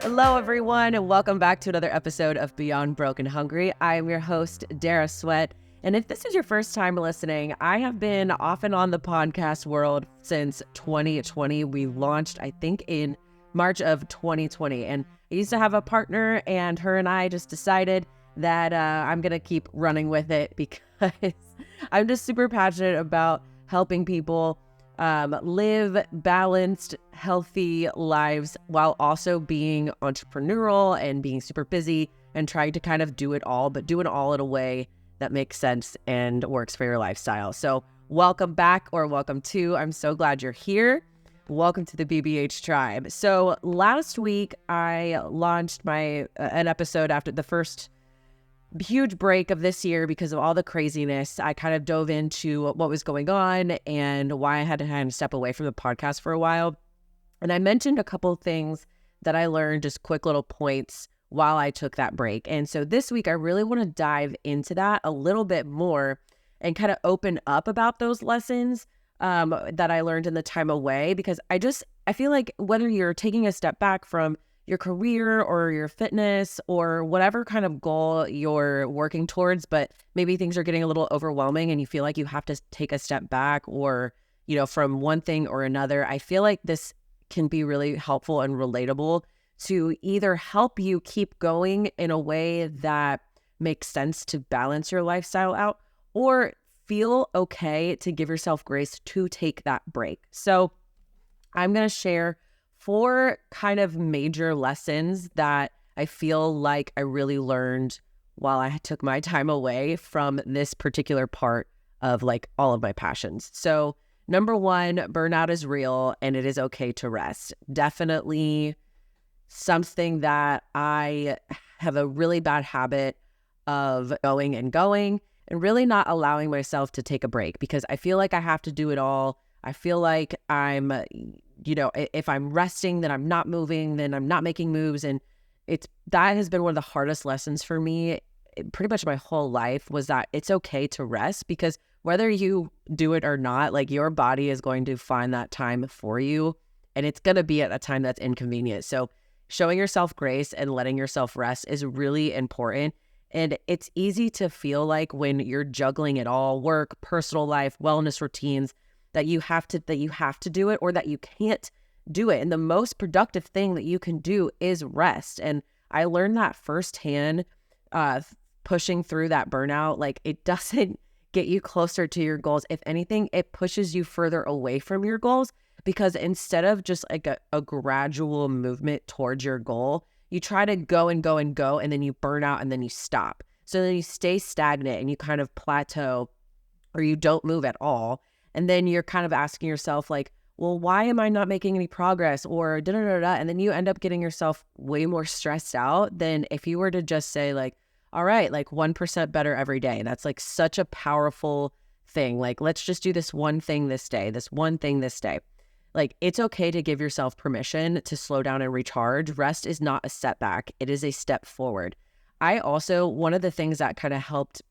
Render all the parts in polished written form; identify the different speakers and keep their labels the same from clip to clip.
Speaker 1: Hello, everyone, and welcome back to another episode of Beyond Broke and Hungry. I am your host, Dara Sweat. And if this is your first time listening, I have been off and on the podcast world since 2020. We launched, I think, in March of 2020. And I used to have a partner, and her and I just decided that I'm going to keep running with it because I'm just super passionate about helping people live balanced, healthy lives while also being entrepreneurial and being super busy and trying to kind of do it all, but do it all in a way that makes sense and works for your lifestyle. So welcome back, or welcome to. I'm so glad you're here. Welcome to the BBH tribe. So last week I launched an episode after the first huge break of this year because of all the craziness. I kind of dove into what was going on and why I had to kind of step away from the podcast for a while. And I mentioned a couple of things that I learned, just quick little points while I took that break. And so this week, I really want to dive into that a little bit more and kind of open up about those lessons that I learned in the time away, because I feel like whether you're taking a step back from your career or your fitness or whatever kind of goal you're working towards, but maybe things are getting a little overwhelming and you feel like you have to take a step back or, from one thing or another, I feel like this can be really helpful and relatable to either help you keep going in a way that makes sense to balance your lifestyle out, or feel okay to give yourself grace to take that break. So I'm going to share 4 kind of major lessons that I feel like I really learned while I took my time away from this particular part of like all of my passions. So number 1, burnout is real and it is okay to rest. Definitely something that I have a really bad habit of going and really not allowing myself to take a break, because I feel like I have to do it all. I feel like I'm if I'm resting, then I'm not moving, then I'm not making moves. And that has been one of the hardest lessons for me pretty much my whole life, was that it's okay to rest, because whether you do it or not, like your body is going to find that time for you, and it's going to be at a time that's inconvenient. So showing yourself grace and letting yourself rest is really important. And it's easy to feel like when you're juggling it all, work, personal life, wellness routines, that you have to do it, or that you can't do it. And the most productive thing that you can do is rest. And I learned that firsthand, pushing through that burnout. Like, it doesn't get you closer to your goals. If anything, it pushes you further away from your goals, because instead of just like a gradual movement towards your goal, you try to go and go and go, and then you burn out and then you stop. So then you stay stagnant and you kind of plateau, or you don't move at all. And then you're kind of asking yourself like, well, why am I not making any progress, or da da da da? And then you end up getting yourself way more stressed out than if you were to just say like, all right, like 1% better every day. That's like such a powerful thing. Like, let's just do this one thing this day, this one thing this day. Like, it's okay to give yourself permission to slow down and recharge. Rest is not a setback. It is a step forward. One of the things that kind of helped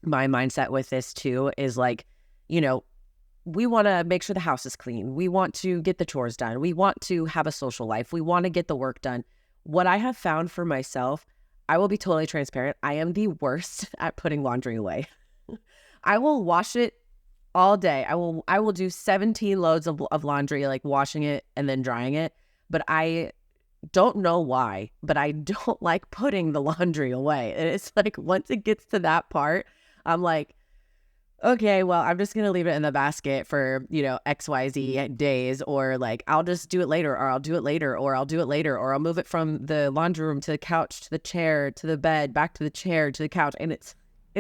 Speaker 1: my mindset with this too is like, we want to make sure the house is clean. We want to get the chores done. We want to have a social life. We want to get the work done. What I have found for myself, I will be totally transparent, I am the worst at putting laundry away. I will wash it all day. I will do 17 loads of laundry, like washing it and then drying it. But I don't know why, but I don't like putting the laundry away. And it's like, once it gets to that part, I'm like, okay, well, I'm just going to leave it in the basket for, XYZ days, or like, I'll just do it later, or I'll do it later, or I'll do it later, or I'll move it from the laundry room to the couch, to the chair, to the bed, back to the chair, to the couch. And it's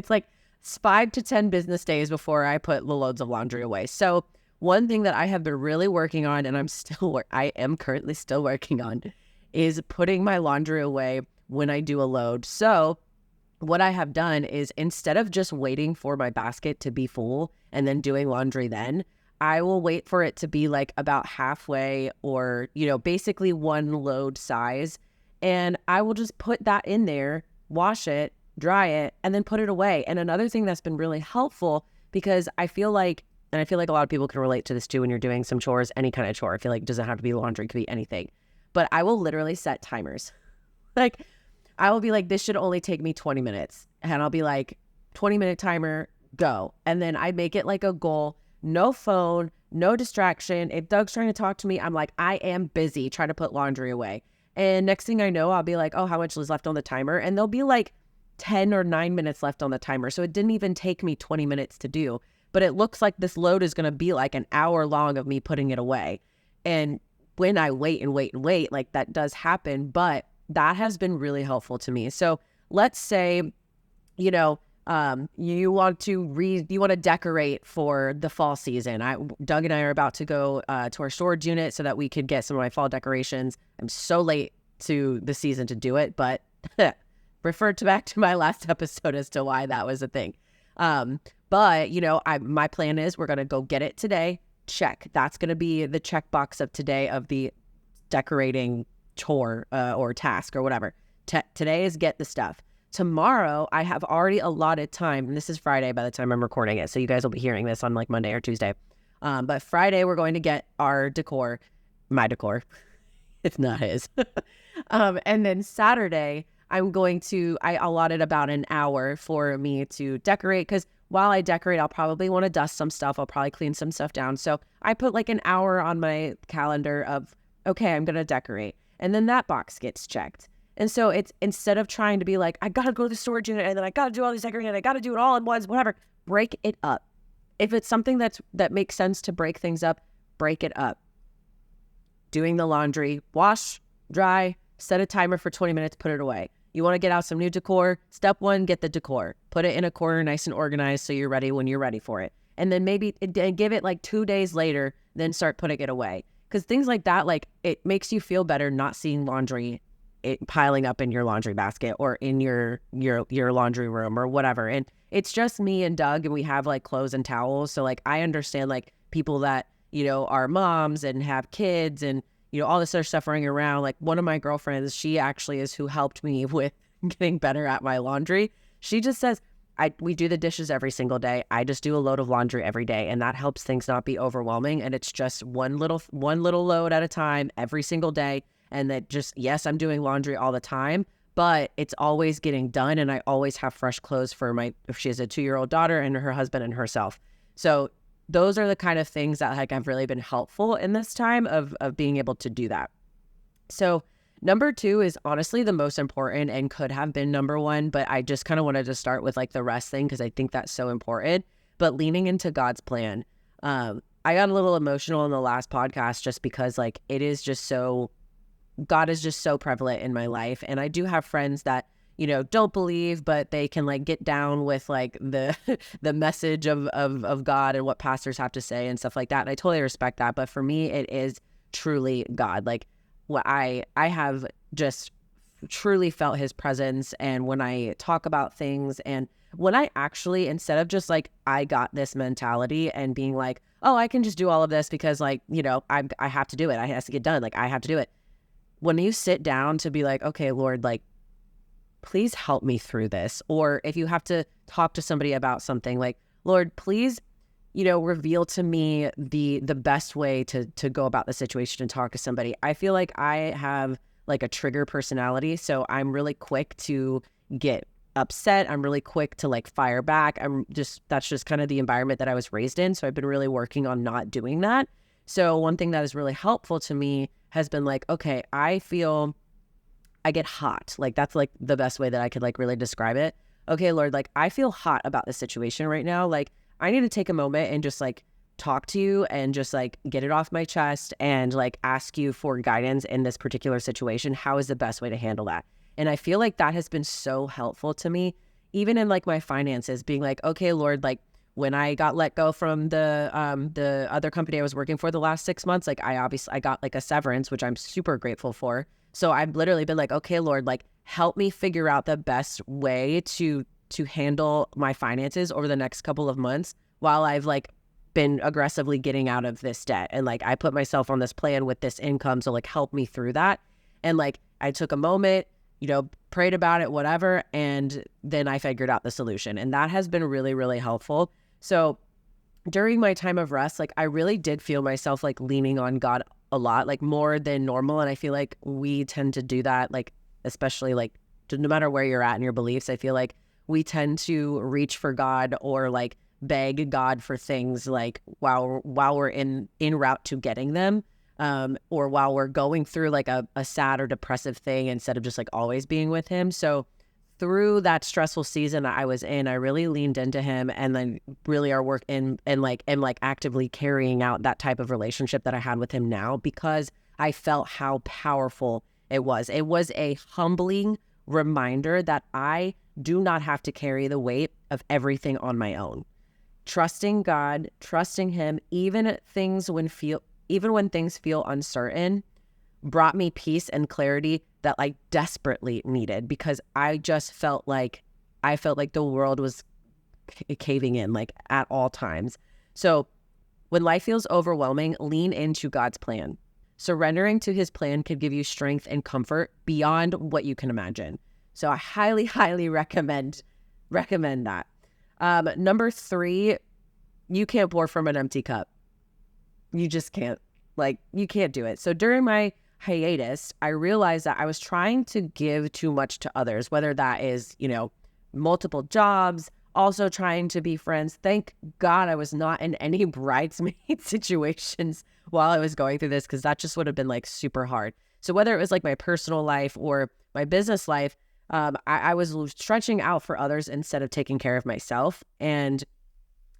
Speaker 1: like 5 to 10 business days before I put the loads of laundry away. So one thing that I have been really working on, and I am currently still working on, is putting my laundry away when I do a load. So what I have done is, instead of just waiting for my basket to be full and then doing laundry then, I will wait for it to be like about halfway, or, basically one load size. And I will just put that in there, wash it, dry it, and then put it away. And another thing that's been really helpful, because I feel like a lot of people can relate to this too when you're doing some chores, any kind of chore. I feel like it doesn't have to be laundry, it could be anything. but I will literally set timers. Like, I will be like, this should only take me 20 minutes. And I'll be like, 20-minute timer, go. And then I make it like a goal, no phone, no distraction. If Doug's trying to talk to me, I'm like, I am busy trying to put laundry away. And next thing I know, I'll be like, oh, how much is left on the timer? And there'll be like 10 or 9 minutes left on the timer. So it didn't even take me 20 minutes to do. But it looks like this load is going to be like an hour long of me putting it away. And when I wait and wait and wait, like that does happen. But that has been really helpful to me. So let's say, you want to decorate for the fall season. Doug and I are about to go to our storage unit so that we could get some of my fall decorations. I'm so late to the season to do it, but refer back to my last episode as to why that was a thing. But my plan is we're going to go get it today. Check. That's going to be the checkbox of today of the decorating chore or task or whatever. Today is get the stuff. Tomorrow, I have already allotted time, and this is Friday by the time I'm recording it, so you guys will be hearing this on like Monday or Tuesday. But Friday, we're going to get our decor, my decor. It's not his. And then Saturday, I allotted about an hour for me to decorate, because while I decorate, I'll probably want to dust some stuff. I'll probably clean some stuff down. So I put like an hour on my calendar of, okay, I'm going to decorate. And then that box gets checked. And so it's, instead of trying to be like, I got to go to the storage unit and then I got to do all these decorating and I got to do it all at once, whatever, break it up. If it's something that makes sense to break things up, break it up. Doing the laundry, wash, dry, set a timer for 20 minutes, put it away. You want to get out some new decor? Step 1, get the decor. Put it in a corner nice and organized so you're ready when you're ready for it. And then maybe give it like 2 days later, then start putting it away. Because things like that, like, it makes you feel better not seeing laundry piling up in your laundry basket or in your laundry room or whatever. And it's just me and Doug, and we have like clothes and towels. So like, I understand like people that, are moms and have kids and, all this other stuff running around. Like, one of my girlfriends, she actually is who helped me with getting better at my laundry. She just says, we do the dishes every single day. I just do a load of laundry every day, and that helps things not be overwhelming. And it's just one little load at a time every single day. And that just, yes, I'm doing laundry all the time, but it's always getting done. And I always have fresh clothes for if she has a 2-year-old daughter and her husband and herself. So those are the kind of things that like have really been helpful in this time of being able to do that. So number 2 is honestly the most important and could have been number 1, but I just kind of wanted to start with like the rest thing because I think that's so important. But leaning into God's plan. I got a little emotional in the last podcast just because like God is just so prevalent in my life. And I do have friends that, don't believe, but they can like get down with like the message of God and what pastors have to say and stuff like that. And I totally respect that. But for me, it is truly God. Like, what I have just truly felt his presence. And when I talk about things, and when I actually, instead of just like, I got this mentality and being like, oh, I can just do all of this because like, I have to do it. I has to get done. Like, I have to do it. When you sit down to be like, okay, Lord, like, please help me through this. Or if you have to talk to somebody about something, like, Lord, please, reveal to me the best way to go about the situation and talk to somebody. I feel like I have like a trigger personality. So I'm really quick to get upset. I'm really quick to like fire back. That's just kind of the environment that I was raised in. So I've been really working on not doing that. So one thing that is really helpful to me has been like, okay, I feel I get hot. Like, that's like the best way that I could like really describe it. Okay, Lord, like, I feel hot about the situation right now. Like, I need to take a moment and just like talk to you and just like get it off my chest and like ask you for guidance in this particular situation. How is the best way to handle that? And I feel like that has been so helpful to me, even in like my finances, being like, okay, Lord, like, when I got let go from the other company I was working for the last 6 months, like, I got like a severance, which I'm super grateful for. So I've literally been like, okay, Lord, like, help me figure out the best way to handle my finances over the next couple of months while I've like been aggressively getting out of this debt. And like, I put myself on this plan with this income. So like, help me through that. And like, I took a moment, prayed about it, whatever. And then I figured out the solution. And that has been really, really helpful. So during my time of rest, like, I really did feel myself like leaning on God a lot, like more than normal. And I feel like we tend to do that, like, especially like no matter where you're at in your beliefs, I feel like we tend to reach for God or like beg God for things like while we're in route to getting them, or while we're going through like a sad or depressive thing instead of just like always being with him. So through that stressful season that I was in, I really leaned into him and then really are work in and like am like actively carrying out that type of relationship that I had with him now, because I felt how powerful it was. It was a humbling reminder that I do not have to carry the weight of everything on my own. Trusting God, trusting him, even when things feel uncertain, brought me peace and clarity that I desperately needed, because I felt like the world was caving in like at all times. So when life feels overwhelming, lean into God's plan. Surrendering to his plan can give you strength and comfort beyond what you can imagine. So I highly, highly recommend that. Number 3, you can't pour from an empty cup. You just can't. Like, you can't do it. So during my hiatus, I realized that I was trying to give too much to others, whether that is, multiple jobs, also trying to be friends. Thank God I was not in any bridesmaid situations while I was going through this, because that just would have been like super hard. So whether it was like my personal life or my business life, I was stretching out for others instead of taking care of myself. And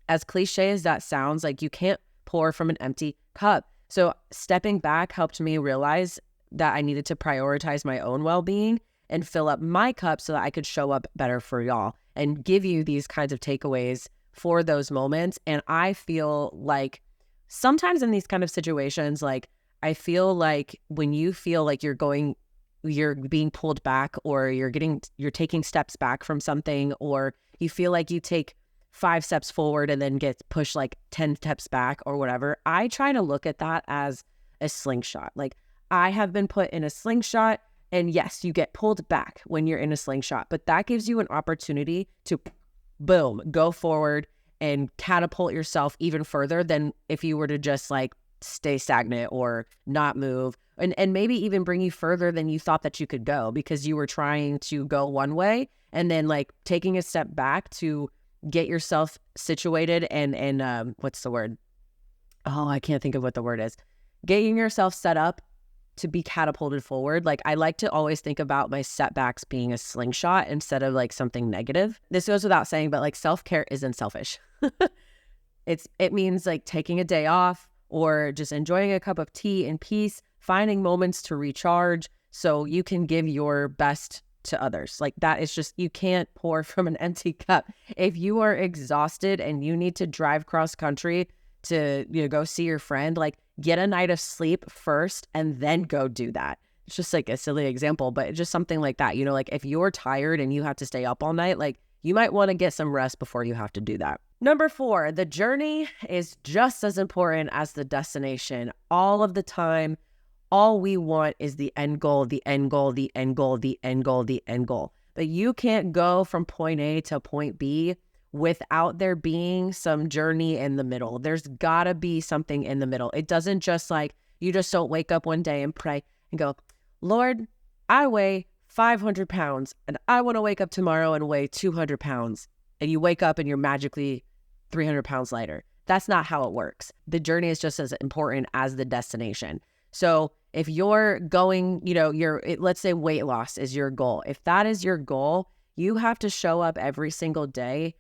Speaker 1: as cliche as that sounds, like, you can't pour from an empty cup. So stepping back helped me realize that I needed to prioritize my own well-being and fill up my cup so that I could show up better for y'all and give you these kinds of takeaways for those moments. And I feel like sometimes in these kind of situations, like, I feel like when you feel like you're being pulled back, or you're taking steps back from something, or you feel like you take 5 steps forward and then get pushed like 10 steps back or whatever, I try to look at that as a slingshot. Like, I have been put in a slingshot, and yes, you get pulled back when you're in a slingshot, but that gives you an opportunity to, boom, go forward and catapult yourself even further than if you were to just like stay stagnant or not move, and maybe even bring you further than you thought that you could go, because you were trying to go one way and then like taking a step back to get yourself situated and what's the word? Oh, I can't think of what the word is. Getting yourself set up to be catapulted forward. Like, I like to always think about my setbacks being a slingshot instead of like something negative. This goes without saying, but like, self-care isn't selfish. It means like taking a day off, or just enjoying a cup of tea in peace, finding moments to recharge so you can give your best to others. Like, that is just, you can't pour from an empty cup. If you are exhausted and you need to drive cross country to, go see your friend, like, get a night of sleep first and then go do that. It's just like a silly example, but just something like that. Like, if you're tired and you have to stay up all night, like, you might want to get some rest before you have to do that. Number 4, the journey is just as important as the destination. All of the time, all we want is the end goal, the end goal, the end goal, the end goal, the end goal. But you can't go from point A to point B without there being some journey in the middle. There's gotta be something in the middle. It doesn't just like, you just don't wake up one day and pray and go, Lord, I weigh 500 pounds and I want to wake up tomorrow and weigh 200 pounds. And you wake up and you're magically 300 pounds lighter. That's not how it works. The journey is just as important as the destination. So if you're going, let's say weight loss is your goal. If that is your goal, you have to show up every single day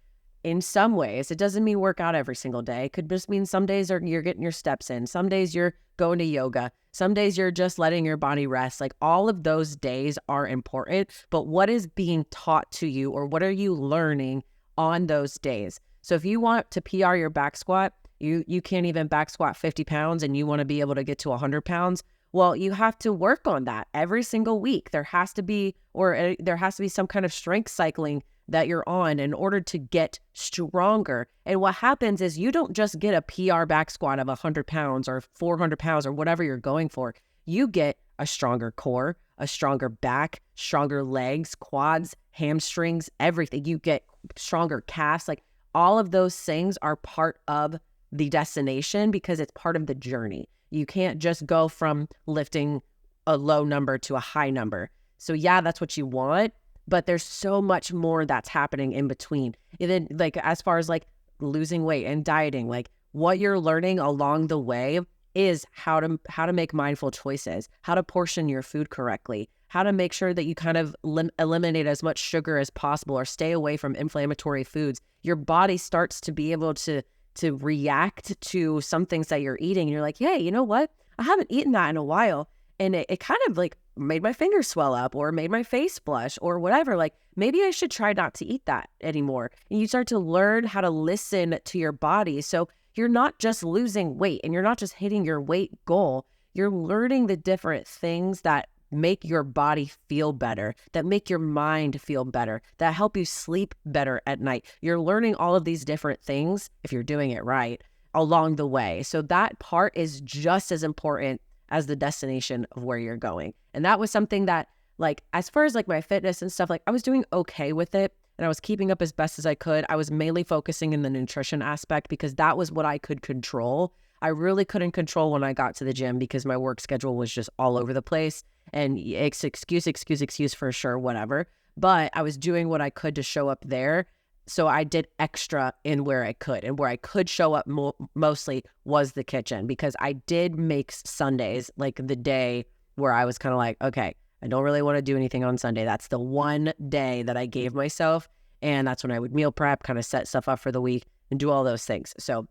Speaker 1: in some ways. It doesn't mean work out every single day. It could just mean some days you're getting your steps in. Some days you're going to yoga. Some days you're just letting your body rest. Like, all of those days are important, but what is being taught to you, or what are you learning on those days? So if you want to PR your back squat, you can't even back squat 50 pounds and you want to be able to get to 100 pounds. Well, you have to work on that every single week. There has to be some kind of strength cycling that you're on in order to get stronger. And what happens is you don't just get a PR back squat of 100 pounds or 400 pounds or whatever you're going for. You get a stronger core, a stronger back, stronger legs, quads, hamstrings, everything. You get stronger calves. Like, all of those things are part of the destination because it's part of the journey. You can't just go from lifting a low number to a high number. So yeah, that's what you want, but there's so much more that's happening in between. And then like as far as like losing weight and dieting, like what you're learning along the way is how to make mindful choices, how to portion your food correctly, how to make sure that you kind of eliminate as much sugar as possible or stay away from inflammatory foods. Your body starts to be able to react to some things that you're eating. And you're like, hey, you know what? I haven't eaten that in a while. And it kind of like made my fingers swell up or made my face blush or whatever. Like maybe I should try not to eat that anymore. And you start to learn how to listen to your body. So you're not just losing weight and you're not just hitting your weight goal. You're learning the different things that make your body feel better, that make your mind feel better, that help you sleep better at night. You're learning all of these different things, if you're doing it right, along the way. So that part is just as important as the destination of where you're going. And that was something that, like, as far as like my fitness and stuff, like I was doing okay with it and I was keeping up as best as I could. I was mainly focusing in the nutrition aspect because that was what I could control. I really couldn't control when I got to the gym because my work schedule was just all over the place. And it's excuse for sure, whatever. But I was doing what I could to show up there. So I did extra in where I could. And where I could show up mostly was the kitchen, because I did make Sundays like the day where I was kind of like, okay, I don't really want to do anything on Sunday. That's the one day that I gave myself. And that's when I would meal prep, kind of set stuff up for the week and do all those things. So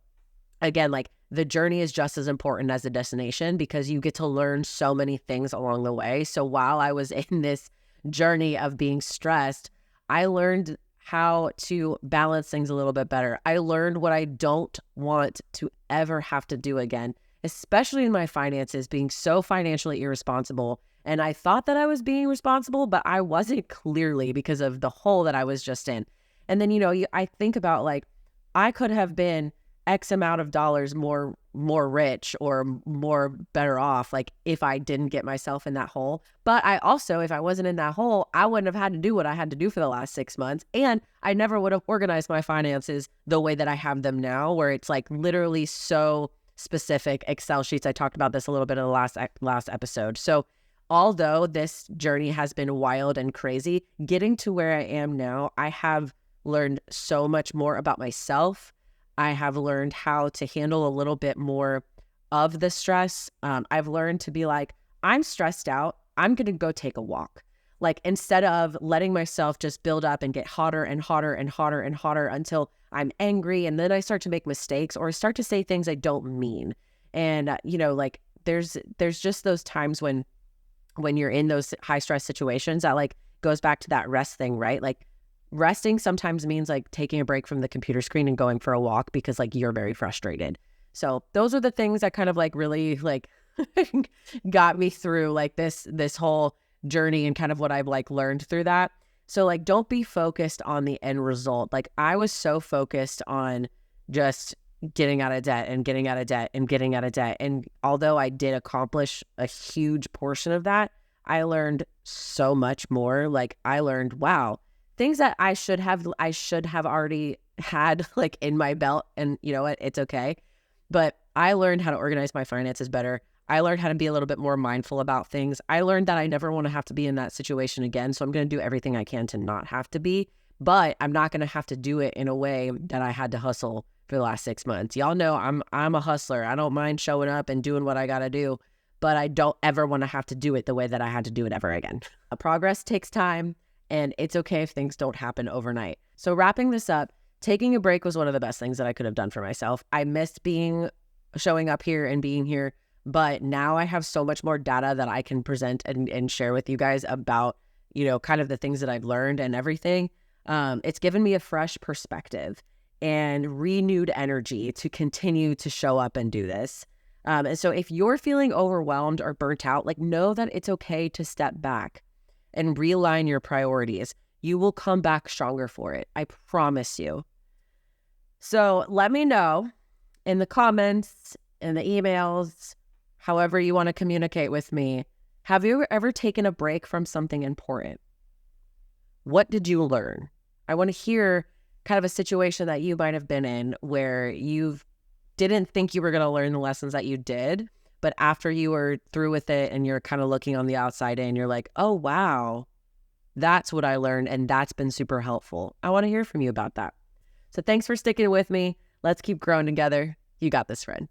Speaker 1: again, like the journey is just as important as the destination because you get to learn so many things along the way. So while I was in this journey of being stressed, I learned how to balance things a little bit better. I learned what I don't want to ever have to do again, especially in my finances, being so financially irresponsible. And I thought that I was being responsible, but I wasn't, clearly, because of the hole that I was just in. And then, I think about like, I could have been X amount of dollars more rich or more better off, like if I didn't get myself in that hole. But I also, if I wasn't in that hole, I wouldn't have had to do what I had to do for the last 6 months. And I never would have organized my finances the way that I have them now, where it's like literally so specific Excel sheets. I talked about this a little bit in the last episode. So although this journey has been wild and crazy, getting to where I am now, I have learned so much more about myself. I have learned how to handle a little bit more of the stress. I've learned to be like, I'm stressed out, I'm going to go take a walk. Like, instead of letting myself just build up and get hotter and hotter and hotter and hotter until I'm angry. And then I start to make mistakes or start to say things I don't mean. And, like there's just those times when you're in those high stress situations that like goes back to that rest thing, right? Like, resting sometimes means like taking a break from the computer screen and going for a walk because like you're very frustrated. So those are the things that kind of like really like got me through like this whole journey and kind of what I've like learned through that. So like, don't be focused on the end result. Like, I was so focused on just getting out of debt and getting out of debt and getting out of debt. And although I did accomplish a huge portion of that, I learned so much more. Like, I learned, wow, things that I should have already had like in my belt, and you know what, it's okay. But I learned how to organize my finances better. I learned how to be a little bit more mindful about things. I learned that I never want to have to be in that situation again. So I'm going to do everything I can to not have to be, but I'm not going to have to do it in a way that I had to hustle for the last 6 months. Y'all know I'm a hustler. I don't mind showing up and doing what I got to do, but I don't ever want to have to do it the way that I had to do it ever again. Progress takes time. And it's okay if things don't happen overnight. So wrapping this up, taking a break was one of the best things that I could have done for myself. I missed showing up here and being here, but now I have so much more data that I can present and share with you guys about, kind of the things that I've learned and everything. It's given me a fresh perspective and renewed energy to continue to show up and do this. And so if you're feeling overwhelmed or burnt out, like, know that it's okay to step back and realign your priorities. You will come back stronger for it. I promise you. So let me know in the comments, in the emails, however you want to communicate with me. Have you ever taken a break from something important? What did you learn? I want to hear kind of a situation that you might have been in where you've didn't think you were going to learn the lessons that you did. But after you were through with it and you're kind of looking on the outside in, you're like, oh, wow, that's what I learned. And that's been super helpful. I want to hear from you about that. So thanks for sticking with me. Let's keep growing together. You got this, friend.